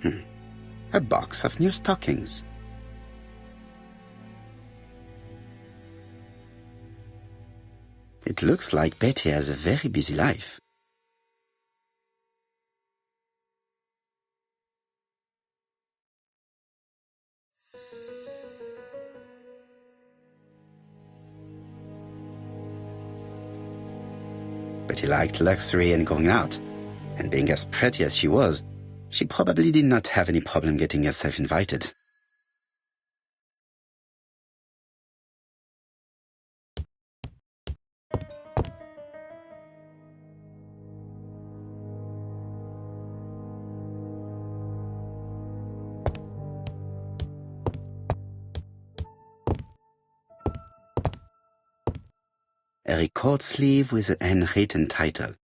A box of new stockings. It looks like Betty has a very busy life. Betty liked luxury and going out, and being as pretty as she was, she probably did not have any problem getting herself invited. A record sleeve with a handwritten title.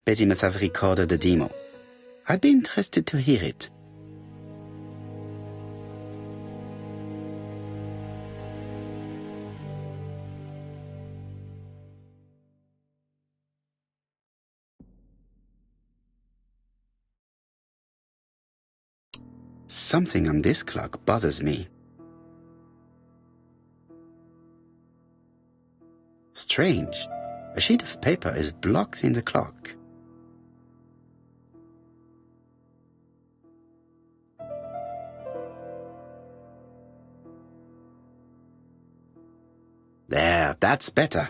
Betty must have recorded the demo. I'd be interested to hear it. Something on this clock bothers me. Strange. A sheet of paper is blocked in the clock. There, that's better.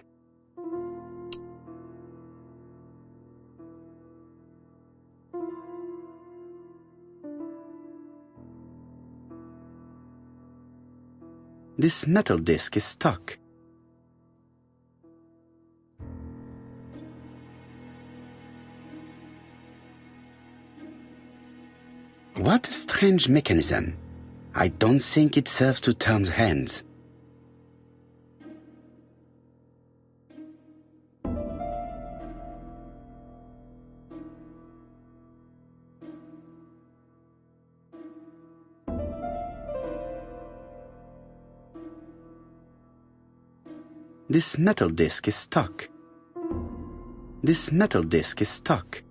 This metal disc is stuck. What a strange mechanism. I don't think it serves to turn the hands. This metal disc is stuck. This metal disc is stuck.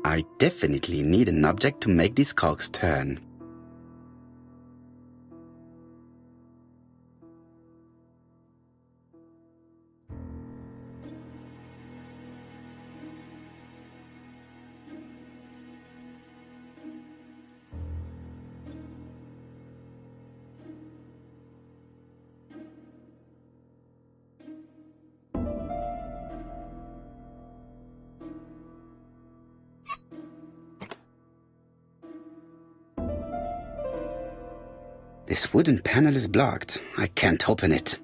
I definitely need an object to make these cogs turn. This wooden panel is blocked. I can't open it.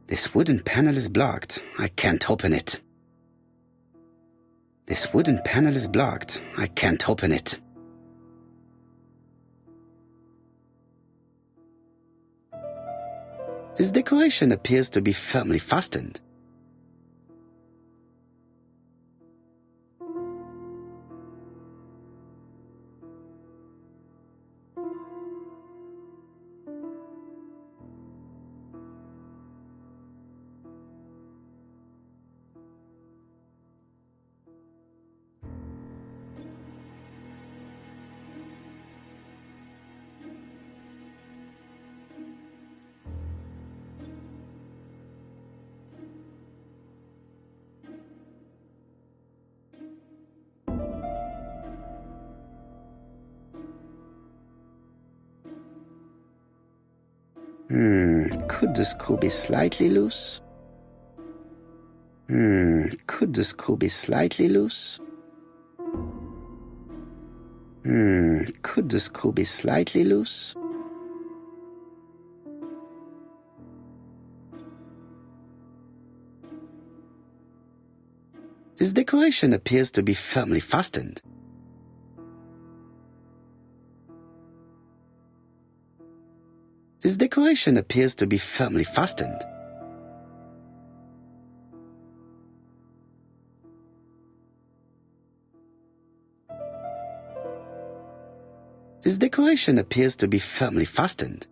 This wooden panel is blocked. I can't open it. This wooden panel is blocked. I can't open it. This decoration appears to be firmly fastened. Could the screw be slightly loose? Could the screw be slightly loose? Could the screw be slightly loose? This decoration appears to be firmly fastened. This decoration appears to be firmly fastened. This decoration appears to be firmly fastened.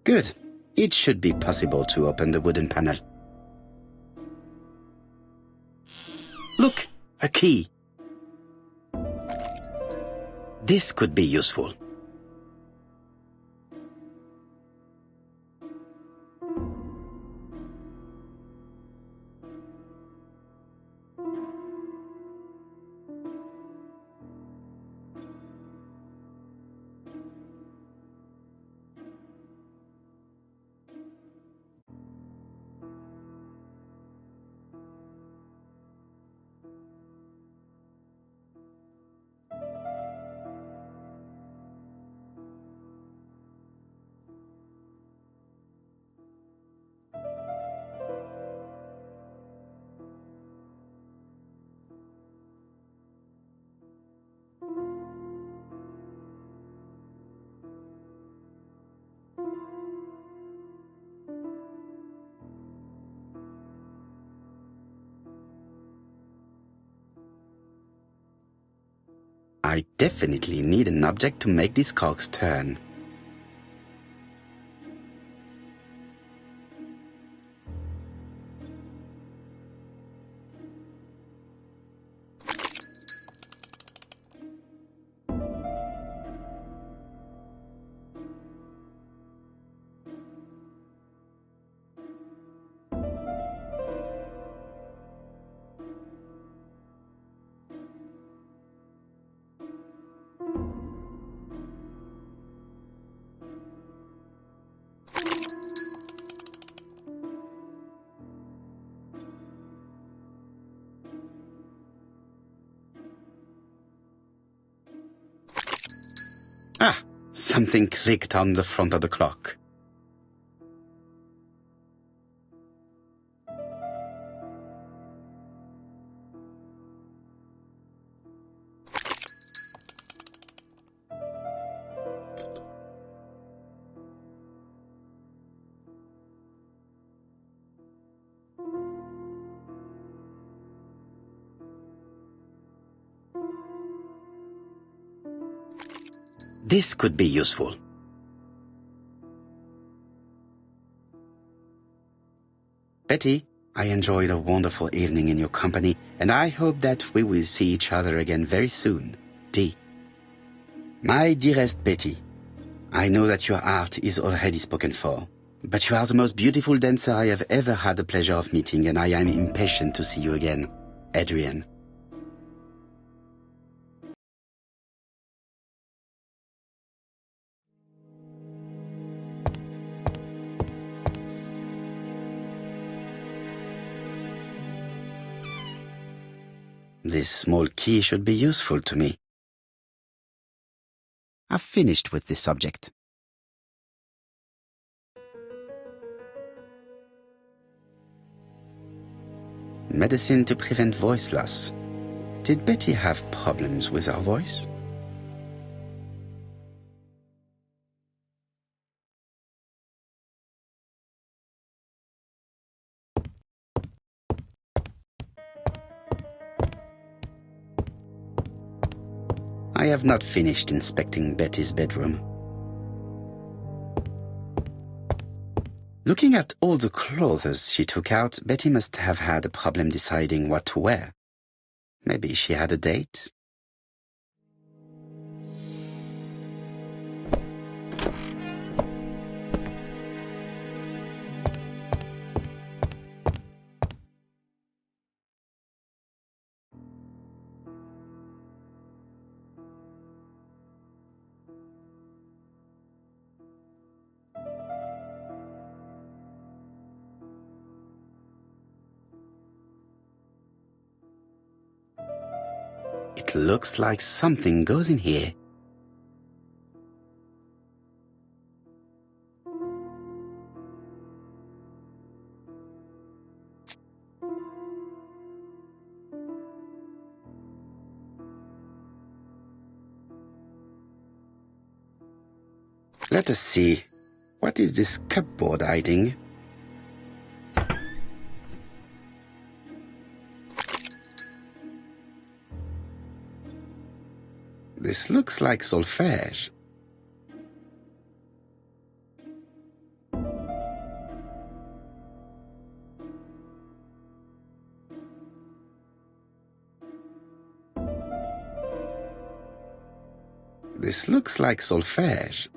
Good. It should be possible to open the wooden panel. Look, a key. This could be useful. I definitely need an object to make these cogs turn. Ah, something clicked on the front of the clock. This could be useful. Betty, I enjoyed a wonderful evening in your company, and I hope that we will see each other again very soon. D. My dearest Betty, I know that your art is already spoken for, but you are the most beautiful dancer I have ever had the pleasure of meeting, and I am impatient to see you again. Adrian. This small key should be useful to me. I've finished with this subject. Medicine to prevent voice loss. Did Betty have problems with her voice? I have not finished inspecting Betty's bedroom. Looking at all the clothes she took out, Betty must have had a problem deciding what to wear. Maybe she had a date? It looks like something goes in here. Let us see. What is this cupboard hiding? This looks like solfège. This looks like solfège.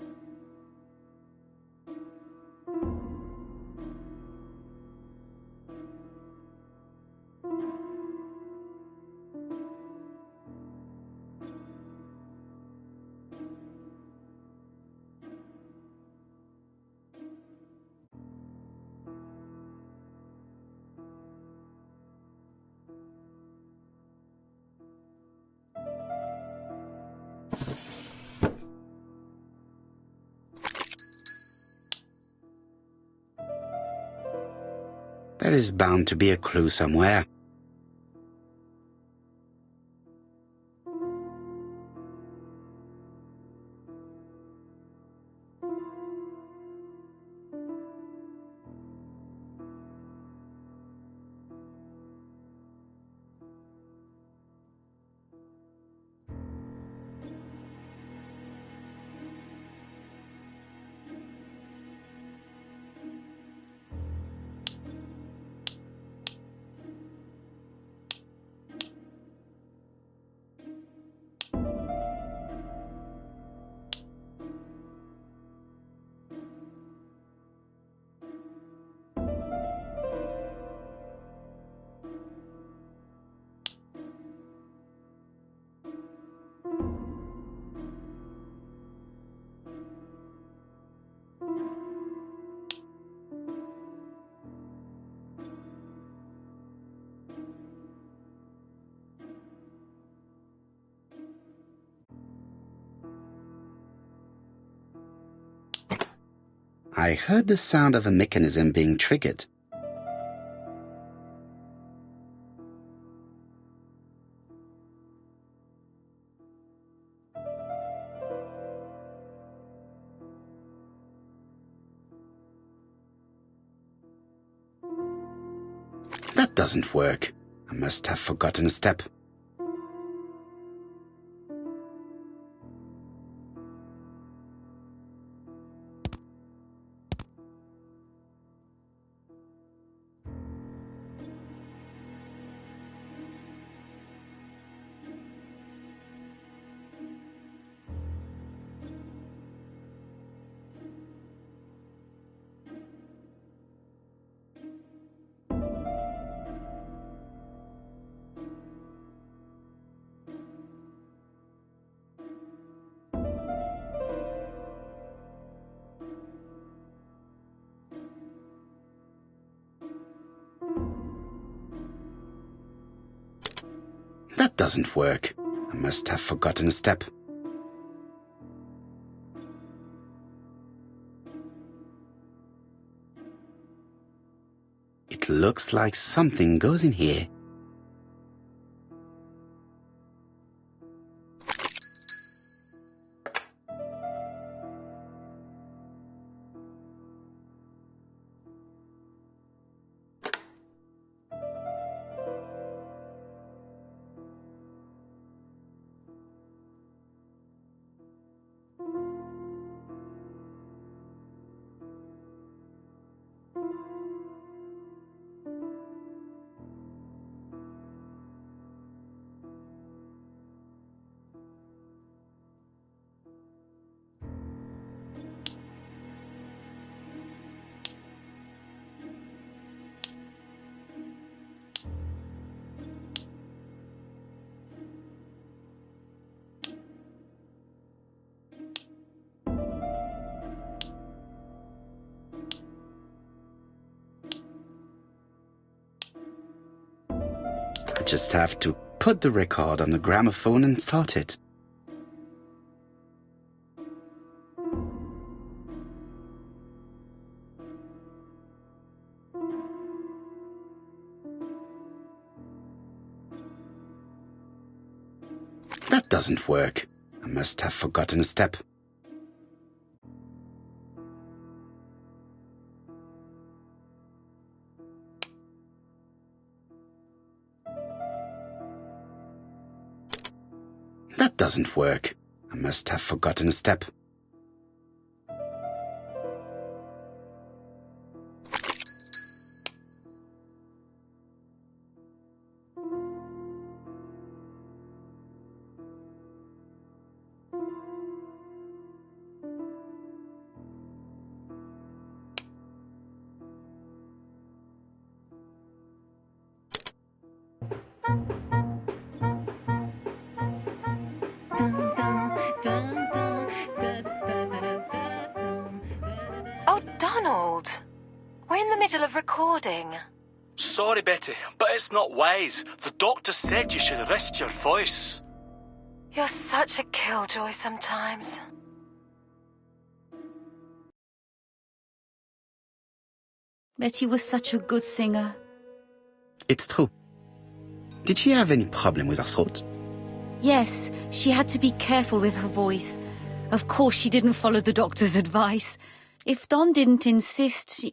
There is bound to be a clue somewhere. I heard the sound of a mechanism being triggered. That doesn't work. I must have forgotten a step. That doesn't work. I must have forgotten a step. It looks like something goes in here. just have to put the record on the gramophone and start it. That doesn't work. I must have forgotten a step. That doesn't work. I must have forgotten a step. Oh, Donald! We're in the middle of recording. Sorry, Betty, but it's not wise. The doctor said you should rest your voice. You're such a killjoy sometimes. Betty was such a good singer. It's true. Did she have any problem with her throat? Yes, she had to be careful with her voice. Of course, she didn't follow the doctor's advice. If Don didn't insist, she...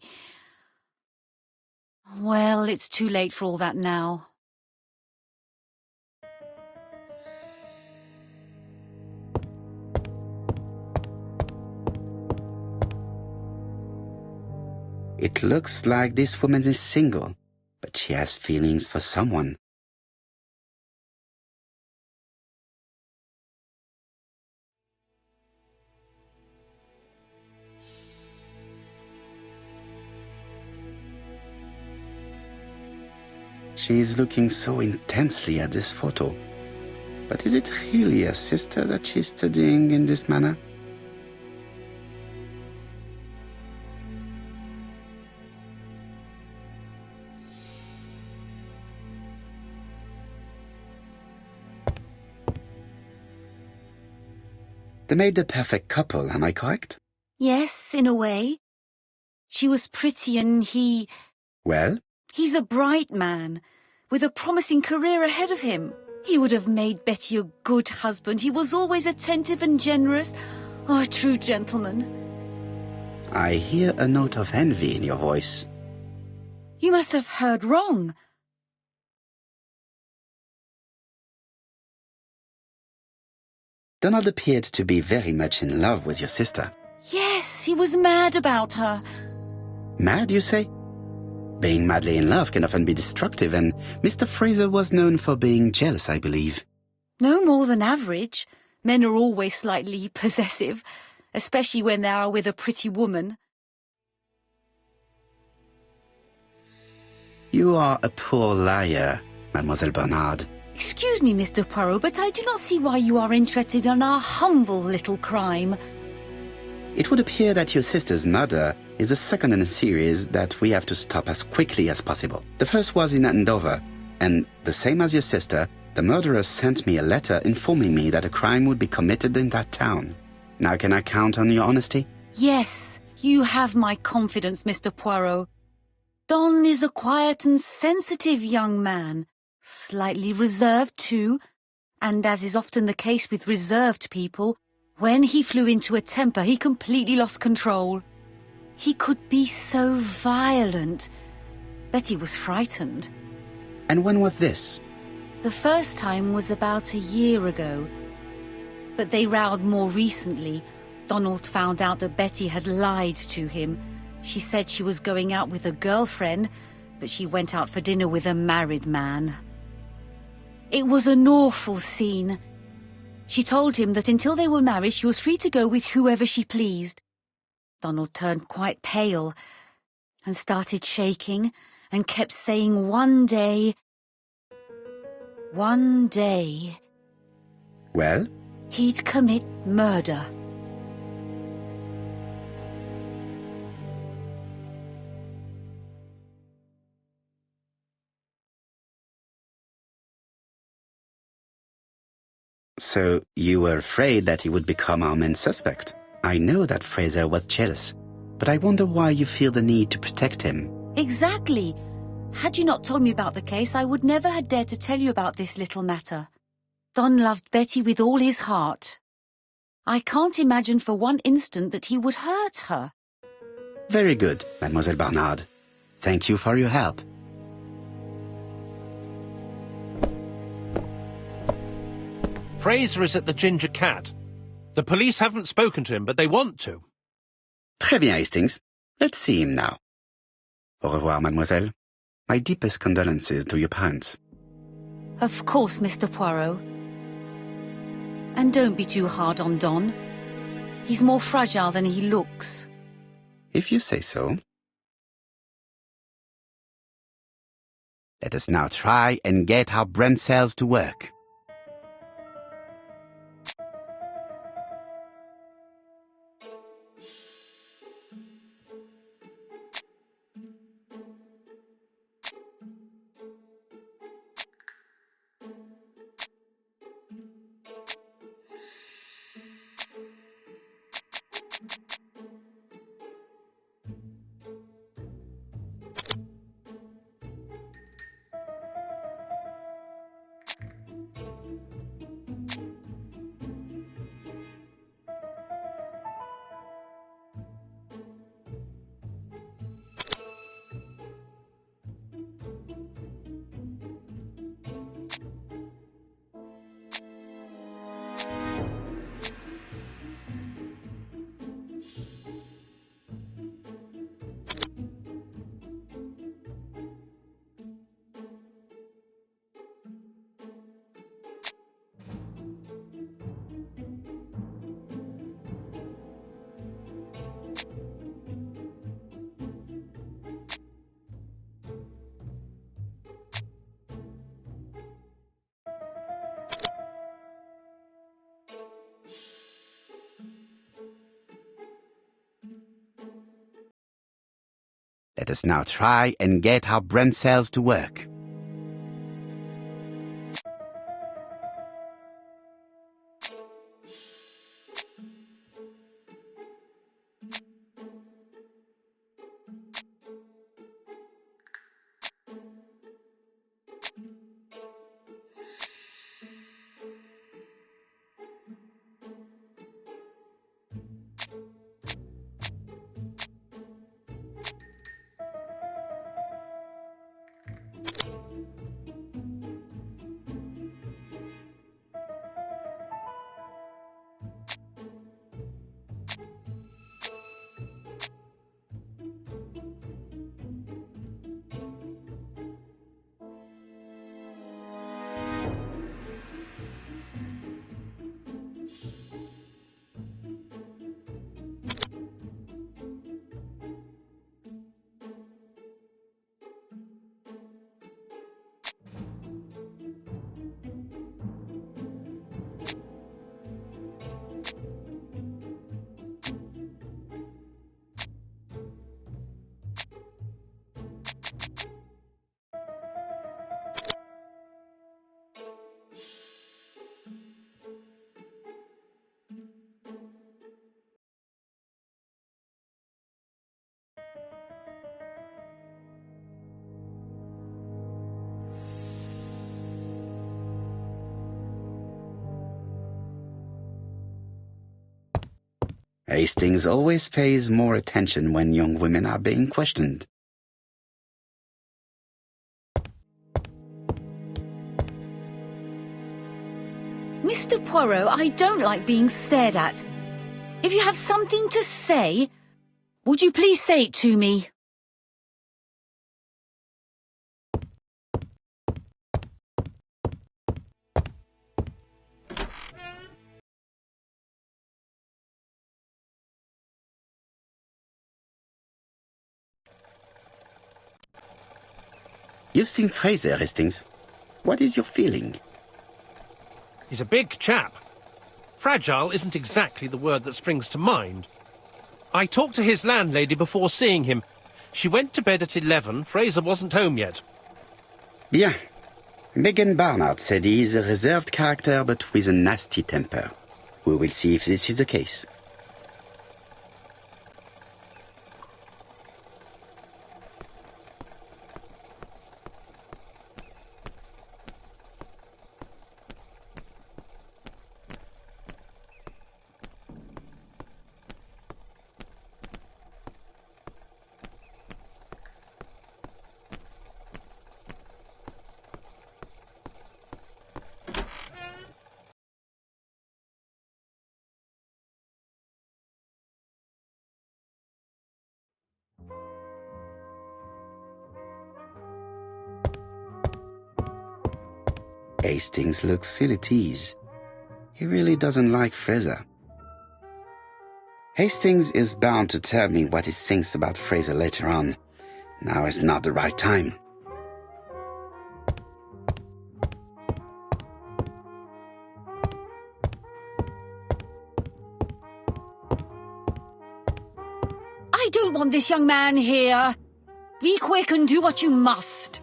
Well, it's too late for all that now. It looks like this woman is single, but she has feelings for someone. She is looking so intensely at this photo. But is it really her sister that she's studying in this manner? They made the perfect couple, am I correct? Yes, in a way. She was pretty and he... Well? He's a bright man, with a promising career ahead of him. He would have made Betty a good husband. He was always attentive and generous. Oh, a true gentleman. I hear a note of envy in your voice. You must have heard wrong. Donald appeared to be very much in love with your sister. Yes, he was mad about her. Mad, you say? Being madly in love can often be destructive, and Mr. Fraser was known for being jealous, I believe. No more than average. Men are always slightly possessive, especially when they are with a pretty woman. You are a poor liar, Mademoiselle Bernard. Excuse me, Mr. Poirot, but I do not see why you are interested in our humble little crime. It would appear that your sister's murder is the second in a series that we have to stop as quickly as possible. The first was in Andover, and the same as your sister, the murderer sent me a letter informing me that a crime would be committed in that town. Now can I count on your honesty? Yes, you have my confidence, Mr. Poirot. Don is a quiet and sensitive young man, slightly reserved too, and as is often the case with reserved people, when he flew into a temper, he completely lost control. He could be so violent. Betty was frightened. And when was this? The first time was about a year ago. But they rowed more recently. Donald found out that Betty had lied to him. She said she was going out with a girlfriend, but she went out for dinner with a married man. It was an awful scene. She told him that until they were married, she was free to go with whoever she pleased. Donald turned quite pale and started shaking and kept saying one day... Well? He'd commit murder. So you were afraid that he would become our main suspect. I know that Fraser was jealous, but I wonder why you feel the need to protect him. Exactly. Had you not told me about the case, I would never have dared to tell you about this little matter. Don loved Betty with all his heart. I can't imagine for one instant that he would hurt her. Very good, Mademoiselle Barnard. Thank you for your help. Fraser is at the Ginger Cat. The police haven't spoken to him, but they want to. Très bien, Hastings. Let's see him now. Au revoir, mademoiselle. My deepest condolences to your parents. Of course, Mr. Poirot. And don't be too hard on Don. He's more fragile than he looks. If you say so. Let us now try and get our brain cells to work. Let us now try and get our brain cells to work. Hastings always pays more attention when young women are being questioned. Mr. Poirot, I don't like being stared at. If you have something to say, would you please say it to me? You've seen Fraser, Hastings. What is your feeling? He's a big chap. Fragile isn't exactly the word that springs to mind. I talked to his landlady before seeing him. She went to bed at 11. Fraser wasn't home yet. Bien. Megan Barnard said he is a reserved character but with a nasty temper. We will see if this is the case. Hastings looks ill at ease. He really doesn't like Fraser. Hastings is bound to tell me what he thinks about Fraser later on. Now is not the right time. I don't want this young man here. Be quick and do what you must.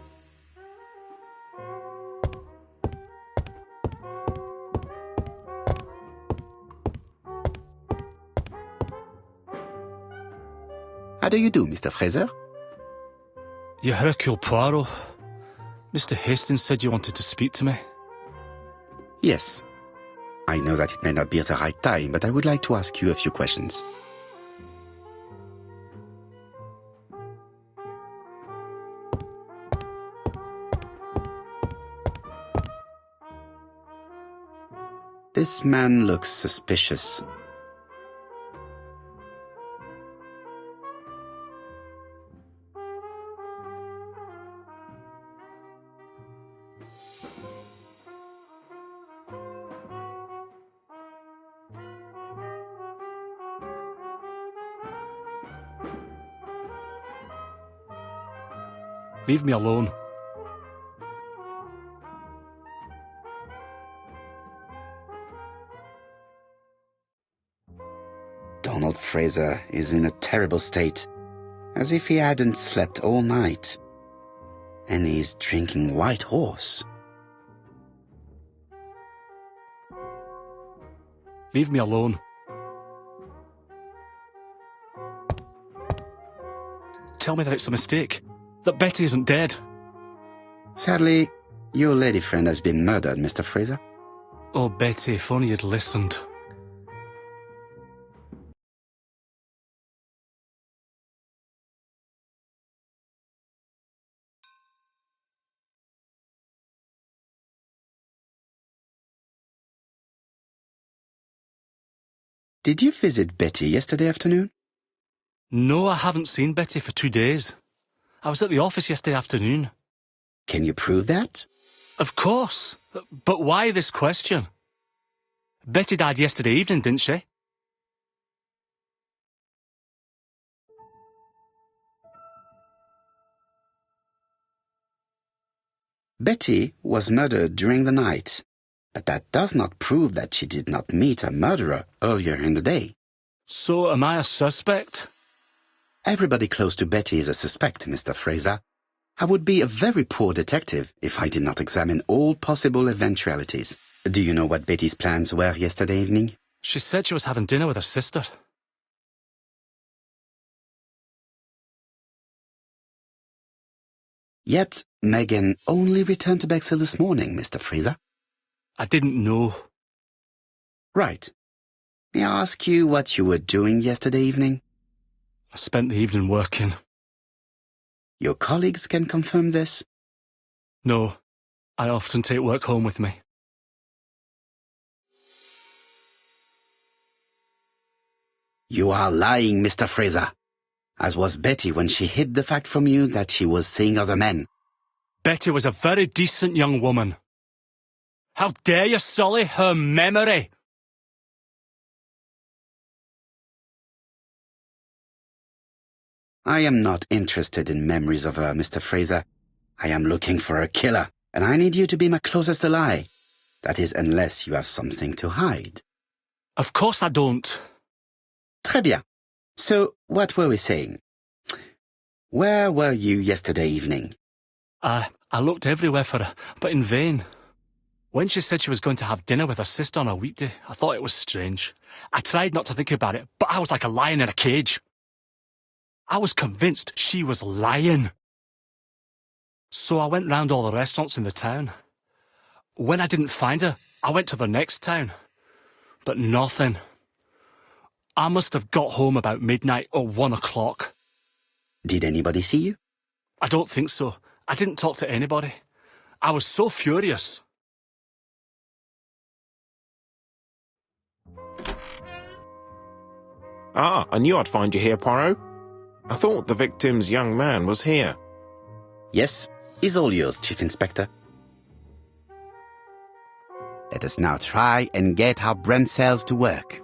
How do you do, Mr. Fraser? You Hercule Poirot. Mr. Hastings said you wanted to speak to me. Yes. I know that it may not be the right time, but I would like to ask you a few questions. This man looks suspicious. Leave me alone. Donald Fraser is in a terrible state, as if he hadn't slept all night. And he's drinking White Horse. Leave me alone. Tell me that it's a mistake. That Betty isn't dead. Sadly, your lady friend has been murdered, Mr. Fraser. Oh, Betty, if only you'd listened. Did you visit Betty yesterday afternoon? No, I haven't seen Betty for 2 days. I was at the office yesterday afternoon. Can you prove that? Of course. But why this question? Betty died yesterday evening, didn't she? Betty was murdered during the night, but that does not prove that she did not meet a murderer earlier in the day. So am I a suspect? Everybody close to Betty is a suspect, Mr. Fraser. I would be a very poor detective if I did not examine all possible eventualities. Do you know what Betty's plans were yesterday evening? She said she was having dinner with her sister. Yet, Megan only returned to Bexhill this morning, Mr. Fraser. I didn't know. Right. May I ask you what you were doing yesterday evening? I spent the evening working. Your colleagues can confirm this? No, I often take work home with me. You are lying, Mr. Fraser. As was Betty when she hid the fact from you that she was seeing other men. Betty was a very decent young woman. How dare you sully her memory? I am not interested in memories of her, Mr. Fraser. I am looking for a killer, and I need you to be my closest ally. That is, unless you have something to hide. Of course I don't. Très bien. So, what were we saying? Where were you yesterday evening? I I looked everywhere for her, but in vain. When she said she was going to have dinner with her sister on a weekday, I thought it was strange. I tried not to think about it, but I was like a lion in a cage. I was convinced she was lying. So I went round all the restaurants in the town. When I didn't find her, I went to the next town. But nothing. I must have got home about midnight or 1 o'clock. Did anybody see you? I don't think so. I didn't talk to anybody. I was so furious. Ah, I knew I'd find you here, Poirot. I thought the victim's young man was here. Yes, he's all yours, Chief Inspector. Let us now try and get our brain cells to work.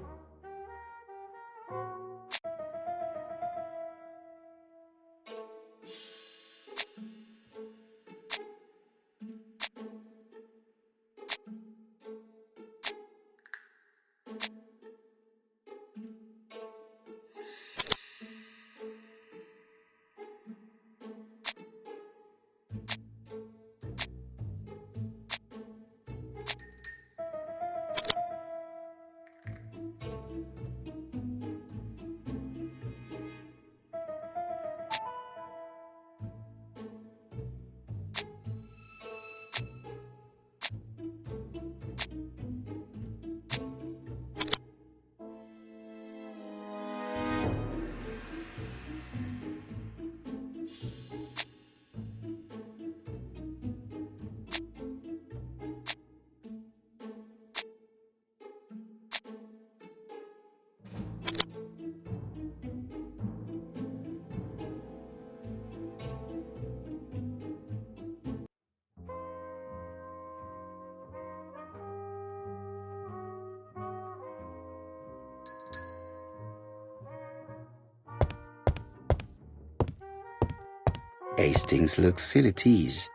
Hastings looks ill at ease.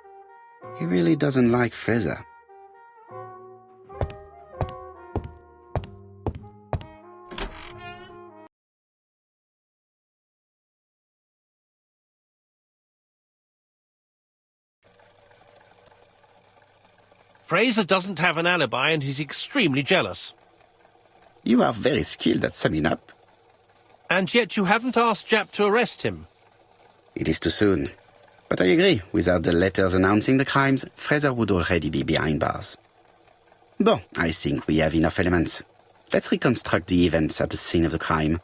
He really doesn't like Fraser. Fraser doesn't have an alibi and he's extremely jealous. You are very skilled at summing up. And yet you haven't asked Japp to arrest him. It is too soon. But I agree, without the letters announcing the crimes, Fraser would already be behind bars. Bon, I think we have enough elements. Let's reconstruct the events at the scene of the crime.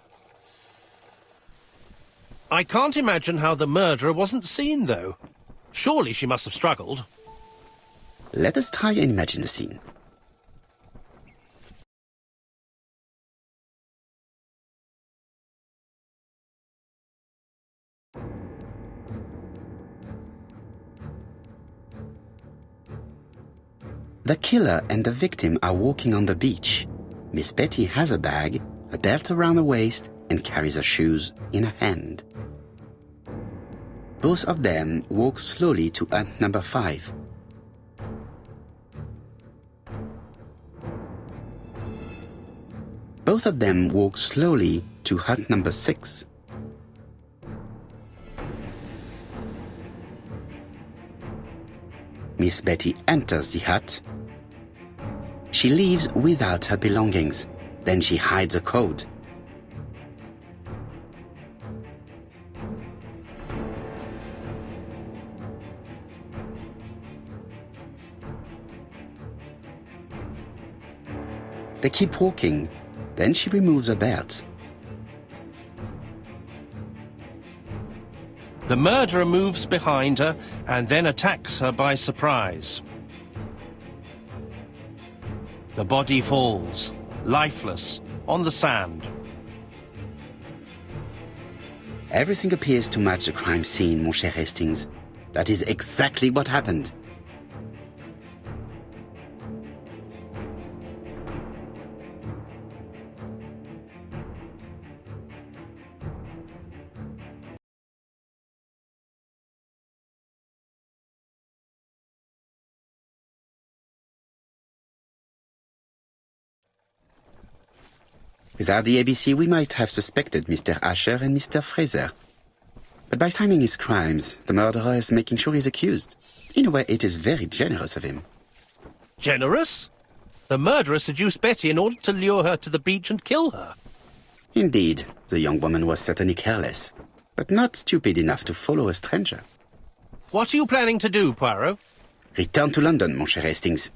I can't imagine how the murderer wasn't seen, though. Surely she must have struggled. Let us try and imagine the scene. The killer and the victim are walking on the beach. Miss Betty has a bag, a belt around her waist, and carries her shoes in her hand. Both of them walk slowly to hut number 5. Both of them walk slowly to hut number 6. Miss Betty enters the hut. She leaves without her belongings. Then she hides a code. They keep walking. Then she removes her belt. The murderer moves behind her and then attacks her by surprise. The body falls, lifeless, on the sand. Everything appears to match the crime scene, mon cher Hastings. That is exactly what happened. Without the ABC, we might have suspected Mr. Asher and Mr. Fraser. But by timing his crimes, the murderer is making sure he's accused. In a way, it is very generous of him. Generous? The murderer seduced Betty in order to lure her to the beach and kill her. Indeed, the young woman was certainly careless, but not stupid enough to follow a stranger. What are you planning to do, Poirot? Return to London, mon cher Hastings.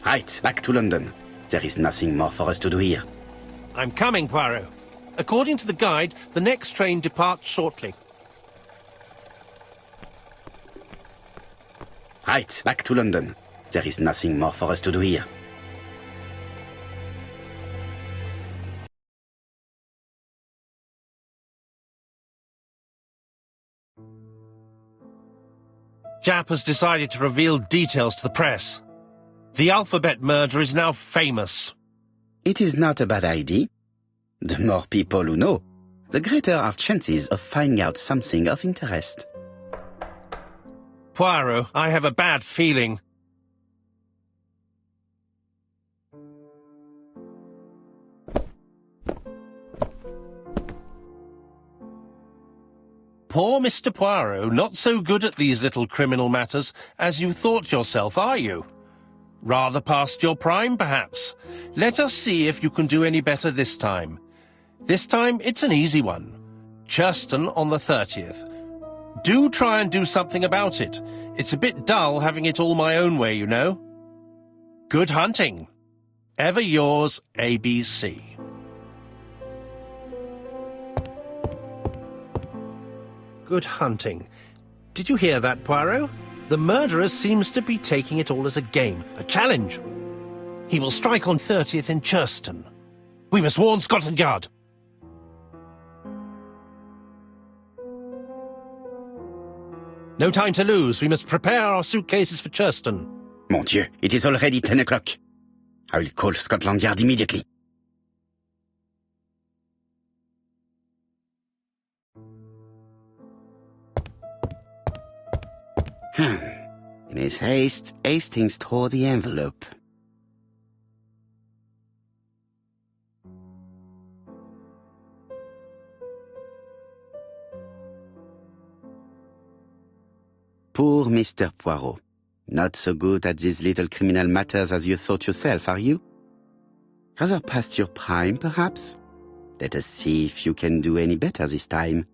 Right, back to London. There is nothing more for us to do here. I'm coming, Poirot. According to the guide, the next train departs shortly. Right, back to London. There is nothing more for us to do here. Japp has decided to reveal details to the press. The alphabet murder is now famous. It is not a bad idea. The more people who know, the greater our chances of finding out something of interest. Poirot, I have a bad feeling. Poor Mr. Poirot, not so good at these little criminal matters as you thought yourself, are you? Rather past your prime, perhaps. Let us see if you can do any better this time. This time, it's an easy one. Churston on the 30th. Do try and do something about it. It's a bit dull having it all my own way, you know. Good hunting. Ever yours, ABC. Good hunting. Did you hear that, Poirot? The murderer seems to be taking it all as a game, a challenge. He will strike on 30th in Churston. We must warn Scotland Yard. No time to lose. We must prepare our suitcases for Churston. Mon Dieu, it is already 10 o'clock. I will call Scotland Yard immediately. In his haste, Hastings tore the envelope. Poor Mr. Poirot. Not so good at these little criminal matters as you thought yourself, are you? Rather past your prime, perhaps? Let us see if you can do any better this time.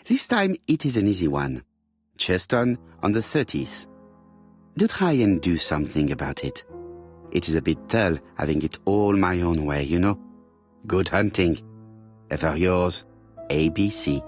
This time it is an easy one. Churston on the 30th. Do try and do something about it. It is a bit dull having it all my own way, you know. Good hunting. Ever yours, ABC.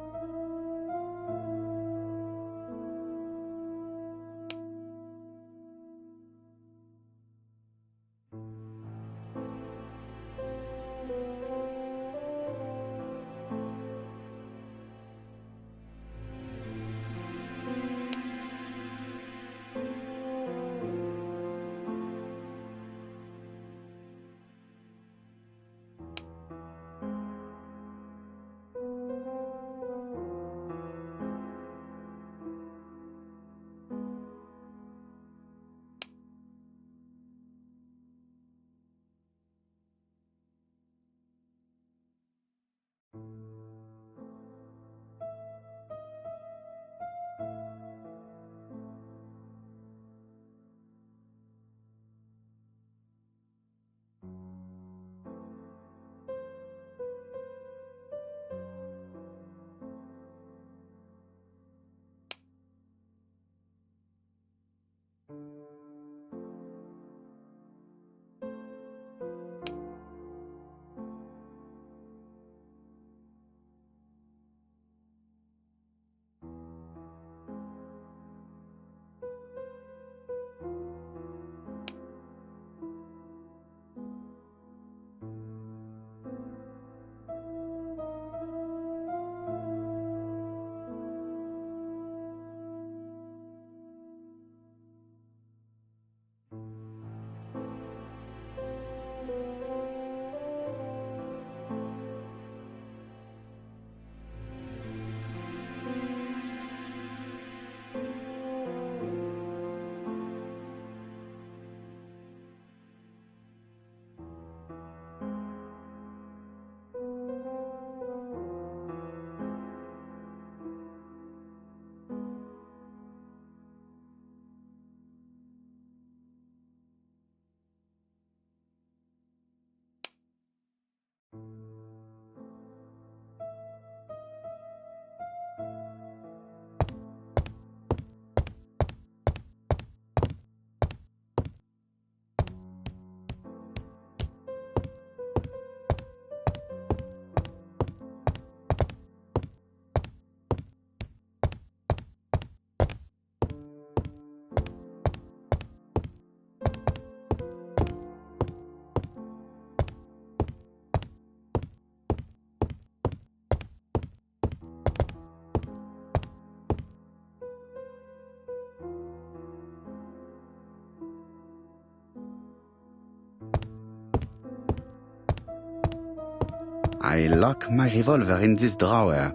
I lock my revolver in this drawer.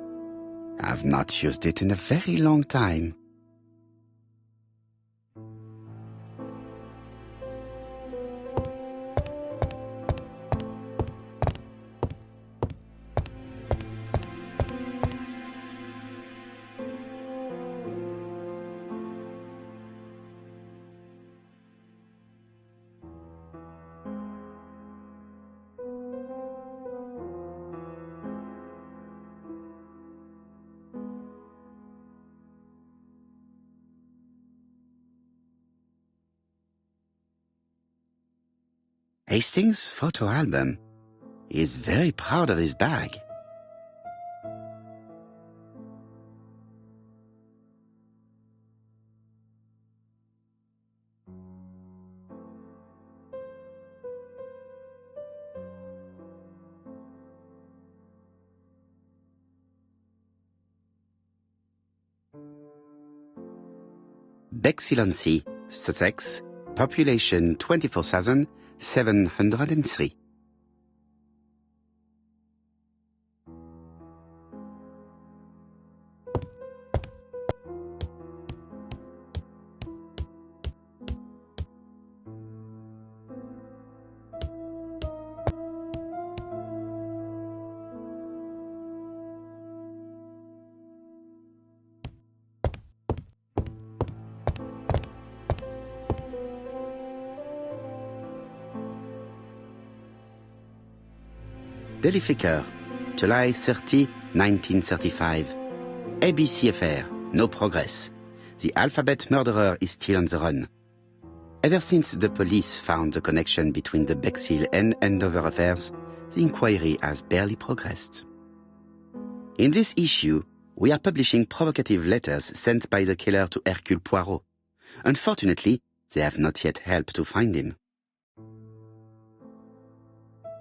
I've not used it in a very long time. Hastings' photo album. He is very proud of his bag. Bexley, Sussex, population 24,703. Daily Flicker, July 30, 1935. ABC affair, no progress. The alphabet murderer is still on the run. Ever since the police found the connection between the Bexhill and Andover affairs, the inquiry has barely progressed. In this issue, we are publishing provocative letters sent by the killer to Hercule Poirot. Unfortunately, they have not yet helped to find him.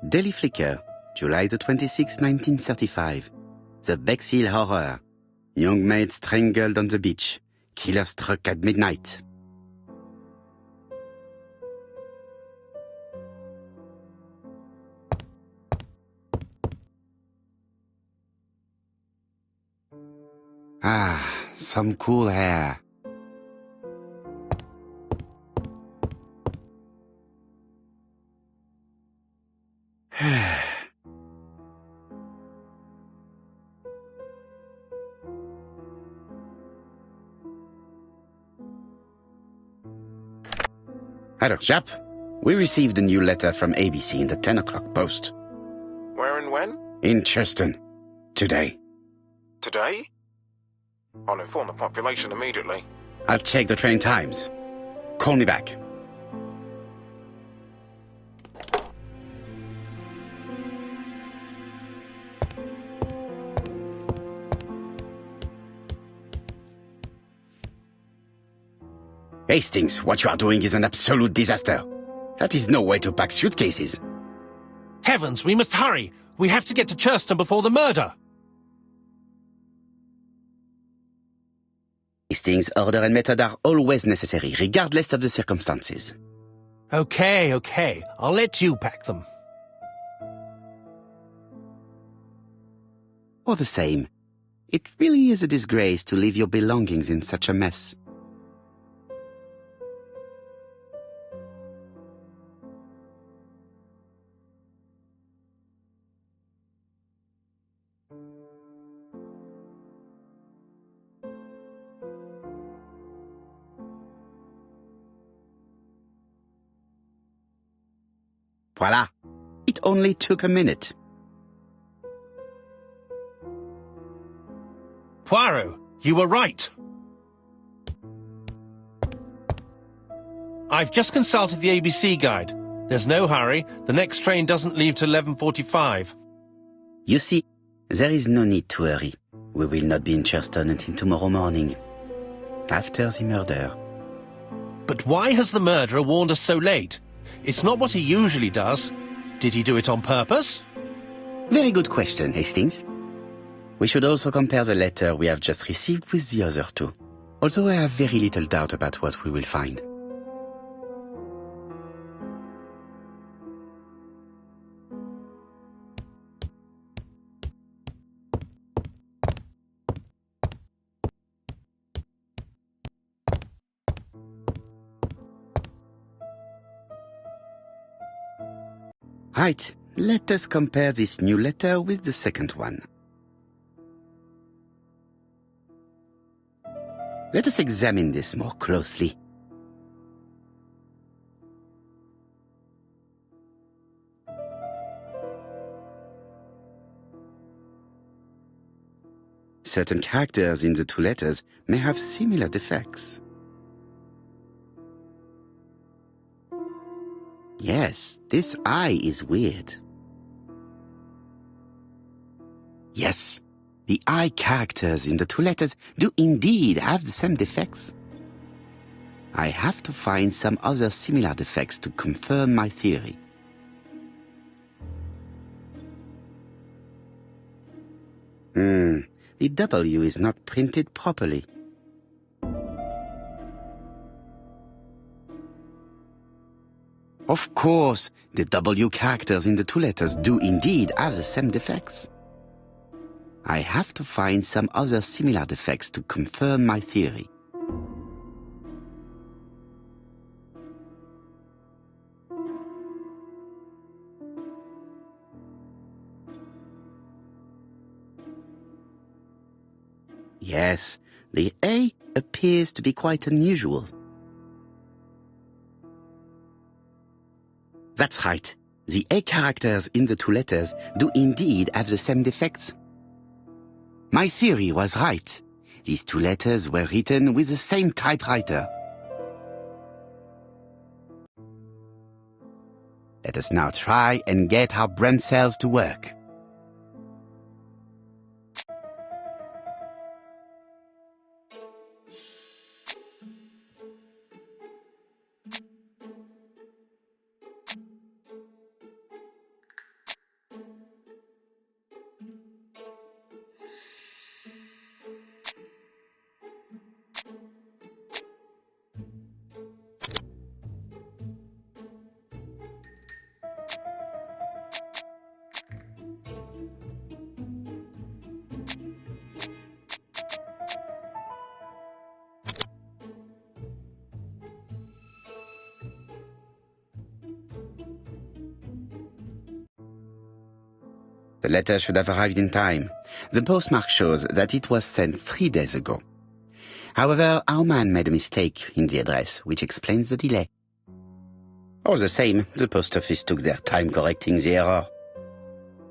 Daily Flicker, July the 26th, 1935. The Bexhill Horror. Young maid strangled on the beach. Killer struck at midnight. Ah, some cool hair. Hello, chap. We received a new letter from ABC in the 10 o'clock post. Where and when? In Cheston. Today. Today? I'll inform the population immediately. I'll check the train times. Call me back. Hastings, what you are doing is an absolute disaster. That is no way to pack suitcases. Heavens, we must hurry! We have to get to Churston before the murder! Hastings' order and method are always necessary, regardless of the circumstances. Okay. I'll let you pack them. All the same, it really is a disgrace to leave your belongings in such a mess. Voila! It only took a minute. Poirot, you were right. I've just consulted the ABC guide. There's no hurry. The next train doesn't leave till 11:45. You see, there is no need to hurry. We will not be in Churston until tomorrow morning, after the murder. But why has the murderer warned us so late? It's not what he usually does. Did he do it on purpose? Very good question, Hastings. We should also compare the letter we have just received with the other two, although I have very little doubt about what we will find. Right, let us compare this new letter with the second one. Let us examine this more closely. Certain characters in the two letters may have similar defects. Yes, this I is weird. Yes, the I characters in the two letters do indeed have the same defects. I have to find some other similar defects to confirm my theory. The W is not printed properly. Of course, the W characters in the two letters do indeed have the same defects. I have to find some other similar defects to confirm my theory. Yes, the A appears to be quite unusual. That's right. The A characters in the two letters do indeed have the same defects. My theory was right. These two letters were written with the same typewriter. Let us now try and get our brain cells to work. The letter should have arrived in time. The postmark shows that it was sent 3 days ago. However, our man made a mistake in the address, which explains the delay. All the same, the post office took their time correcting the error.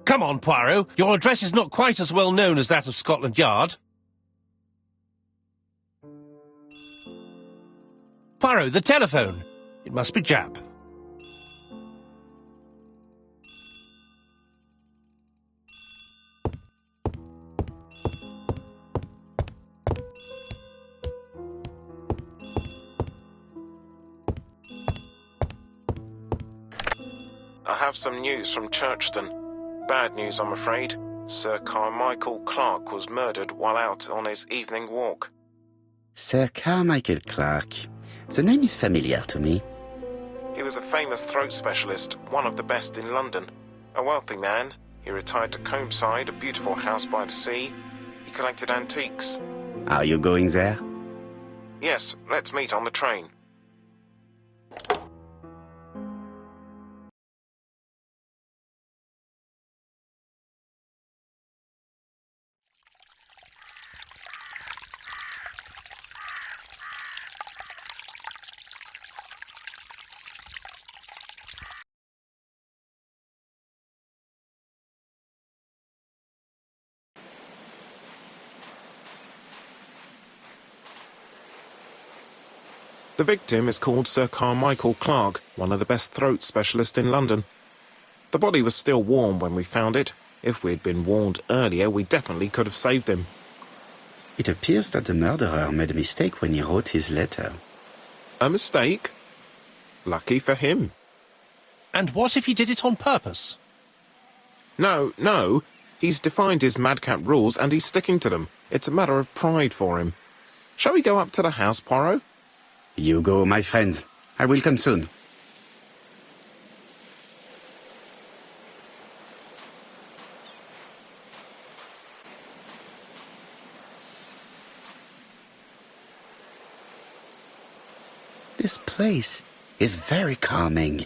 Come on, Poirot. Your address is not quite as well known as that of Scotland Yard. Poirot, the telephone. It must be Jap. I have some news from Churchton. Bad news, I'm afraid. Sir Carmichael Clark was murdered while out on his evening walk. Sir Carmichael Clark. The name is familiar to me. He was a famous throat specialist, one of the best in London. A wealthy man, he retired to Combside, a beautiful house by the sea. He collected antiques. Are you going there? Yes, let's meet on the train. The victim is called Sir Carmichael Clark, one of the best throat specialists in London. The body was still warm when we found it. If we'd been warned earlier, we definitely could have saved him. It appears that the murderer made a mistake when he wrote his letter. A mistake? Lucky for him. And what if he did it on purpose? No. He's defined his madcap rules and he's sticking to them. It's a matter of pride for him. Shall we go up to the house, Poirot? You go, my friends. I will come soon. This place is very calming.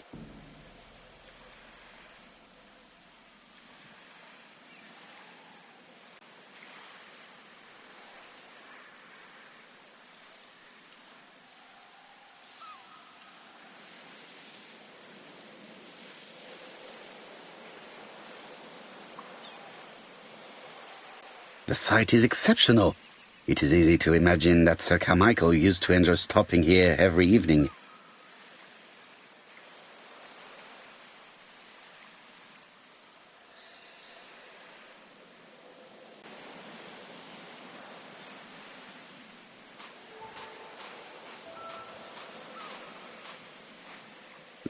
The site is exceptional. It is easy to imagine that Sir Carmichael used to enjoy stopping here every evening.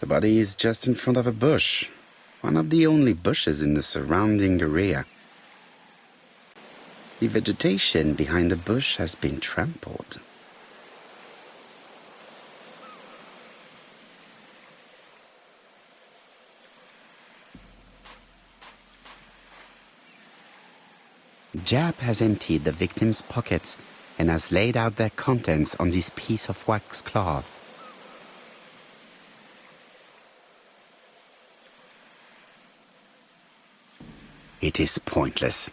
The body is just in front of a bush, one of the only bushes in the surrounding area. The vegetation behind the bush has been trampled. Jap has emptied the victim's pockets and has laid out their contents on this piece of wax cloth. It is pointless.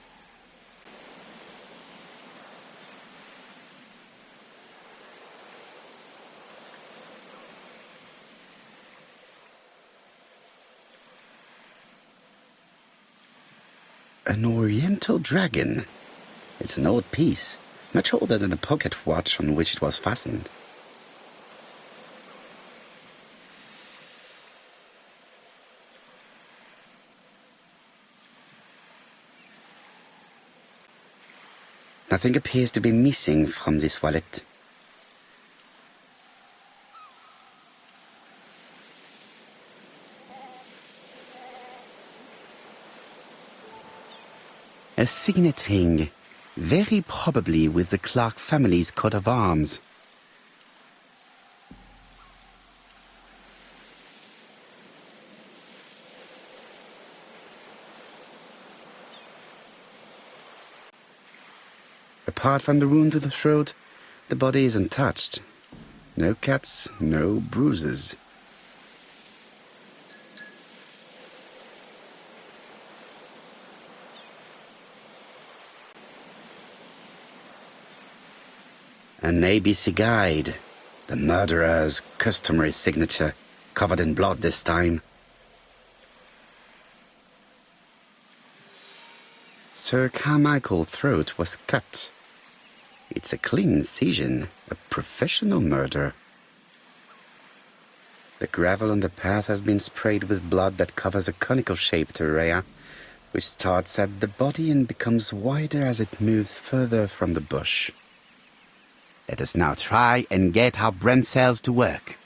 An oriental dragon. It's an old piece, much older than the pocket watch on which it was fastened. Nothing appears to be missing from this wallet. A signet ring, very probably with the Clark family's coat of arms. Apart from the wound to the throat, the body is untouched. No cuts, no bruises. An ABC guide, the murderer's customary signature, covered in blood this time. Sir Carmichael's throat was cut. It's a clean incision, a professional murder. The gravel on the path has been sprayed with blood that covers a conical-shaped area, which starts at the body and becomes wider as it moves further from the bush. Let us now try and get our brain cells to work.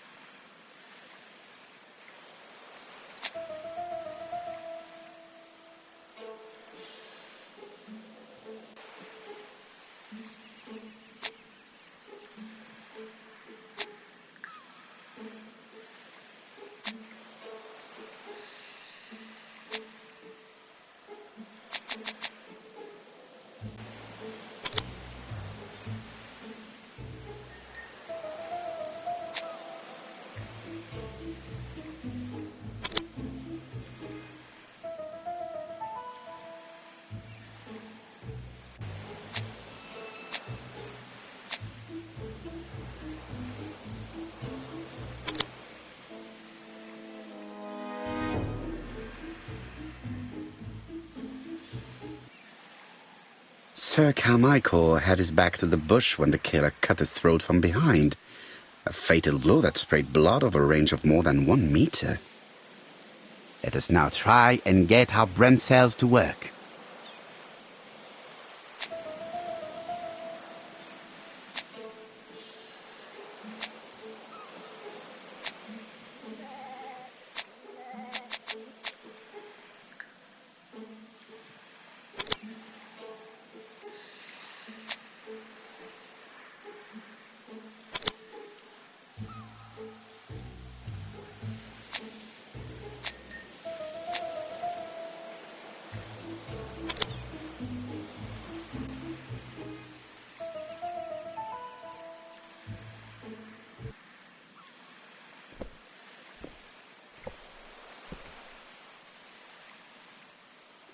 Sir Carmichael had his back to the bush when the killer cut the throat from behind. A fatal blow that sprayed blood over a range of more than 1 meter. Let us now try and get our brain cells to work.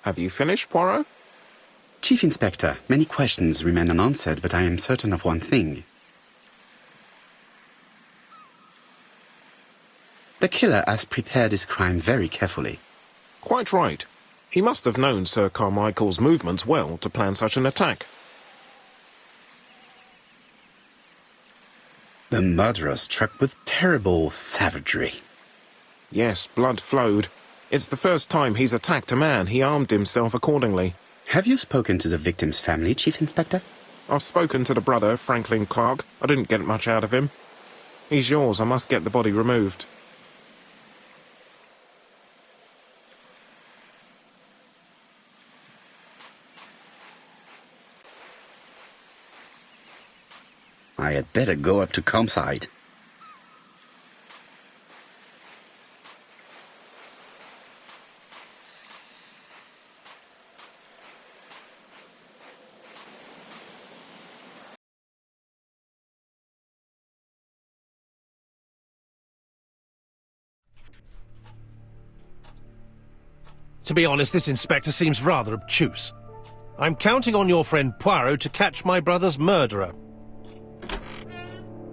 Have you finished, Poirot? Chief Inspector, many questions remain unanswered, but I am certain of one thing. The killer has prepared his crime very carefully. Quite right. He must have known Sir Carmichael's movements well to plan such an attack. The murderer struck with terrible savagery. Yes, blood flowed. It's the first time he's attacked a man. He armed himself accordingly. Have you spoken to the victim's family, Chief Inspector? I've spoken to the brother, Franklin Clark. I didn't get much out of him. He's yours. I must get the body removed. I had better go up to campsite. To be honest, this inspector seems rather obtuse. I'm counting on your friend Poirot to catch my brother's murderer.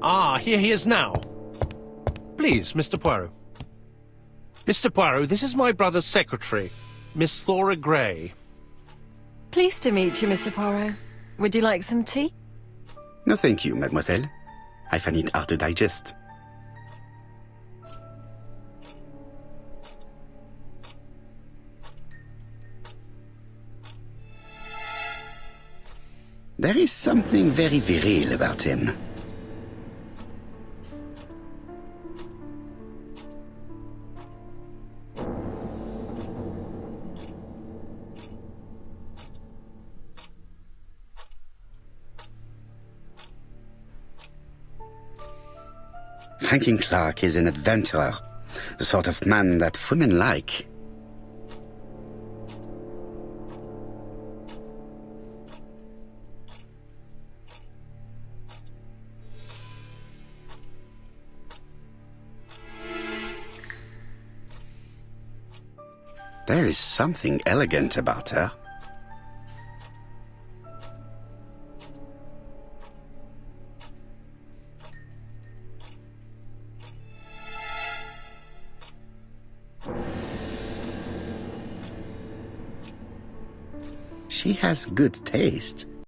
Ah, here he is now. Please, Mr. Poirot. Mr. Poirot, this is my brother's secretary, Miss Thora Gray. Pleased to meet you, Mr. Poirot. Would you like some tea? No, thank you, mademoiselle. I find it hard to digest. There is something very viril about him. Franklin Clark is an adventurer, the sort of man that women like. There is something elegant about her. She has good taste.